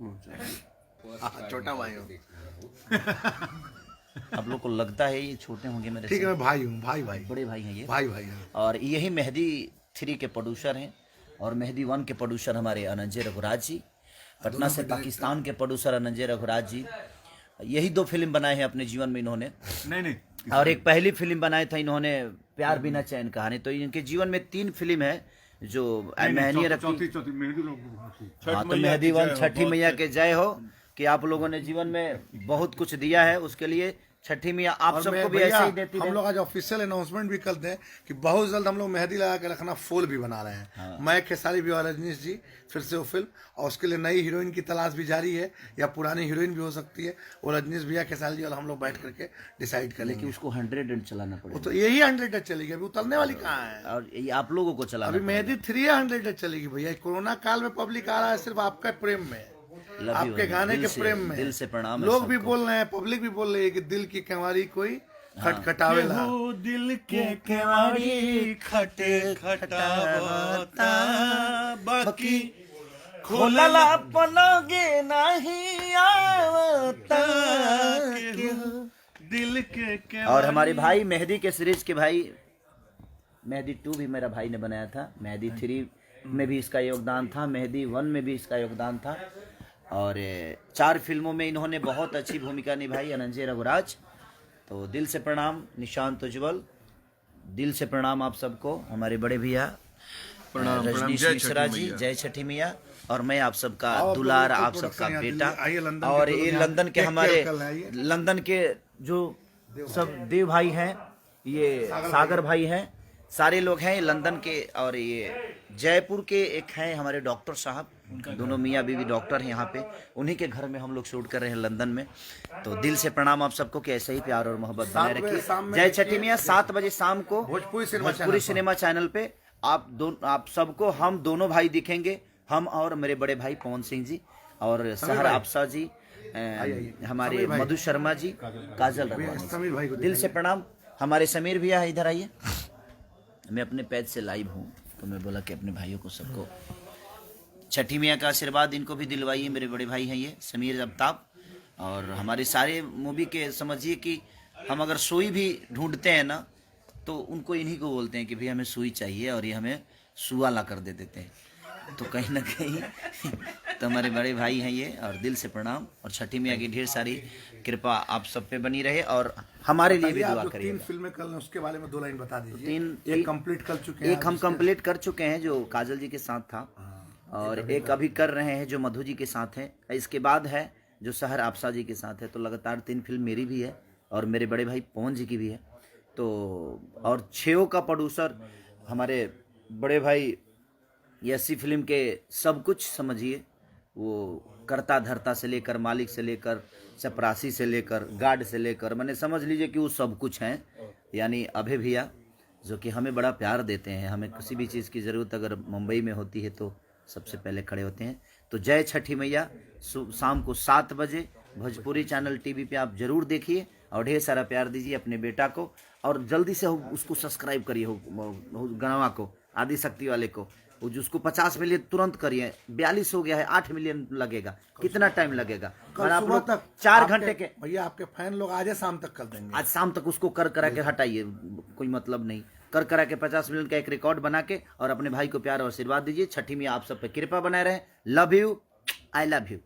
छोटा भाई हूँ। आप लोग को लगता है ये छोटे होंगे मेरे ठीक से? है, मैं भाई हूँ, भाई बड़े भाई हैं ये। भाई भाई हैं। और यही मेहदी 3 के प्रोड्यूसर हैं और मेहदी 1 के प्रोड्यूसर हमारे अनंजय रघुराज जी। पटना से पाकिस्तान के प्रोड्यूसर अनंजय रघुराज जी। यही 2 फिल्म बनाए हैं अपने जीवन में इन्होंने। नहीं और एक पहली फिल्म बनाया था इन्होंने प्यार बिना चैन कहानी। तो इनके जीवन में 3 फिल्म है जो मायने रखती। चौथी मेहंदी लोग। हाँ, तो मेहदी 1 छठी मैया के जय हो कि आप लोगों ने जीवन में बहुत कुछ दिया है, उसके लिए छठी मैया आप और सबको भी भैया, ऐसे ही देती हम है। लोग आज ऑफिशियल अनाउंसमेंट भी करते हैं कि बहुत जल्द हम लोग मेहंदी लगा के रखना फूल भी बना रहे हैं। हाँ। मैं खेसारी भी और रजनीश जी फिर से वो फिल्म, और उसके लिए नई हीरोइन की तलाश भी जारी है, या पुरानी हीरोइन भी हो सकती है। वो रजनीश भैया, खेसारी जी और हम लोग बैठ करके डिसाइड करेंगे। लेकिन उसको 100 चलाना वो पड़ेगा तो यही 100 चलेगी, अभी उतरने वाली कहाँ है। और ये आप लोगों को चलाना अभी मेहंदी 3 100 चलेगी भैया। कोरोना काल में पब्लिक आ रहा है सिर्फ आपका प्रेम में, Love you, आपके गाने दिल के से- प्रेम में। दिल से प्रणाम है लोग भी सबको। बोल रहे हैं, पब्लिक भी बोल रही है कि दिल की केवाड़ी कोई खटखटावेला। दिल के केवाड़ी खटे खटावता बाकी खोलला पलोगे नहीं आवता। दिल के और हमारे भाई मेहदी के सीरीज के भाई, मेहदी 2 भी मेरा भाई ने बनाया था, मेहदी 3 में भी इसका योगदान था, मेहदी 1 में भी इसका योगदान था। और 4 फिल्मों में इन्होंने बहुत अच्छी भूमिका निभाई अनंजय रघुराज। तो दिल से प्रणाम निशांत उज्ज्वल, दिल से प्रणाम आप सबको। हमारे बड़े भैया रजनीश मिश्रा जी, जय छठी मैया। और मैं आप सबका दुलार, आप सबका बेटा। और ये लंदन के हमारे लंदन के जो सब देव भाई हैं, ये सागर भाई हैं, सारे लोग हैं लंदन के। और ये जयपुर के एक हैं हमारे डॉक्टर साहब, दोनों मियाँ बीवी डॉक्टर हैं यहाँ पे, उन्हीं के घर में हम लोग शूट कर रहे हैं लंदन में। तो दिल से प्रणाम आप सबको कि ऐसे ही प्यार और मोहब्बत बनाए रखिए। जय छठी मैया। 7 बजे शाम को भोजपुरी सिनेमा चैनल पे आप सबको हम दोनों भाई दिखेंगे, हम और मेरे बड़े भाई पवन सिंह जी और सहर आपसा जी, हमारे मधु शर्मा जी, काजल रघुवानी। दिल से प्रणाम। हमारे समीर भैया इधर आइए। मैं अपने पेज से लाइव हूँ, तो मैं बोला कि अपने भाइयों को सबको छठी मैया का आशीर्वाद इनको भी दिलवाइए। मेरे बड़े भाई हैं ये समीर अफ्ताब। और हमारे सारे मूवी के समझिए कि हम अगर सुई भी ढूंढते हैं ना, तो उनको इन्हीं को बोलते हैं कि भैया हमें सुई चाहिए, और ये हमें सुआ ला कर दे देते हैं। तो कहीं ना कहीं तो हमारे बड़े भाई हैं ये। और दिल से प्रणाम। और छठी मैया की ढेर सारी कृपा आप सब पे बनी रहे, और हमारे लिए भी दुआ करिए। 3 फिल्में कल उसके बारे में 2 लाइन बता दीजिए। 3 एक कंप्लीट कर चुके हैं, एक हम कंप्लीट कर चुके हैं जो काजल जी के साथ था, और एक अभी कर रहे हैं जो मधु जी के साथ है। इसके बाद है जो सहर आपसा जी के साथ है। तो लगातार 3 फिल्म मेरी भी है और मेरे बड़े भाई पवन जी की भी है। तो और 6 का प्रोड्यूसर हमारे बड़े भाई, ऐसी फिल्म के सब कुछ समझिए, वो करता धरता से लेकर, मालिक से लेकर, चपरासी से लेकर, गार्ड से लेकर, मैंने समझ लीजिए कि वो सब कुछ हैं। यानी अभय भैया जो कि हमें बड़ा प्यार देते हैं, हमें किसी भी चीज़ की ज़रूरत अगर मुंबई में होती है तो सबसे पहले खड़े होते हैं। तो जय छठी मैया। शाम को 7 बजे भोजपुरी चैनल टीवी पे आप जरूर देखिए और ढेर सारा प्यार दीजिए अपने बेटा को, और जल्दी से उसको सब्सक्राइब करिए, गणवा को, आदि शक्ति वाले को। उसको 50 मिलियन तुरंत करिए। 42 हो गया है, 8 मिलियन लगेगा। कितना टाइम लगेगा? कल आप सुबह लोग तक 4 घंटे के, भैया आपके फैन लोग आज शाम तक कर देंगे। आज शाम तक उसको कर करा के हटाइए, कोई मतलब नहीं। कर करा के 50 मिलियन का एक रिकॉर्ड बना के, और अपने भाई को प्यार और आशीर्वाद दीजिए। छठी में आप सब पे कृपा बनाए रहे। Love you, I love you.